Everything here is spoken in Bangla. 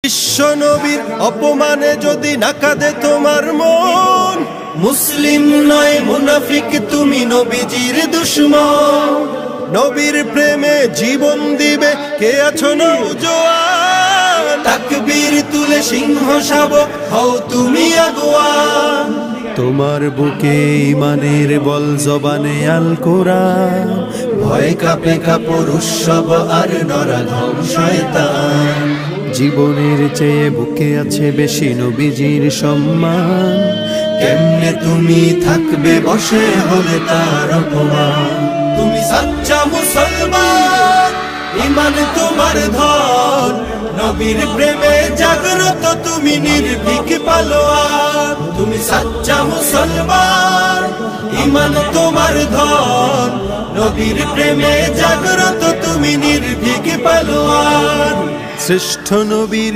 বিশ্ব নবীর অপমানে যদি না কাঁদে তোমার মন, মুসলিম নয় মুনাফিক তুমি নবীজির দুশমন। নবীর প্রেমে জীবন দিবে কে আছো নওজোয়ান, তাকবীর তুলে সিংহ শাবক হও তুমি আগুয়ান। তোমার বুকে ইমানের বল জবানে আল কোরআন, ভয় কাঁপে কাপড় উৎসব আর নরাধম শয়তান। জীবনের চেয়ে বুকে আছে বেশি নবীজির সম্মান, কেমনে তুমি থাকবে বসে হলে তার অপমান। তুমি সাচ্চা মুসলমান, ইমান তোমার ধন, নবীর প্রেমে জাগ্রত তুমি নির্ভীক পালোয়ান। তুমি সাচ্চা মুসলমান, ইমান তোমার ধন, নবীর প্রেমে জাগ্রত তুমি নির্ভীক পালোয়ান। শ্রেষ্ঠ নবীর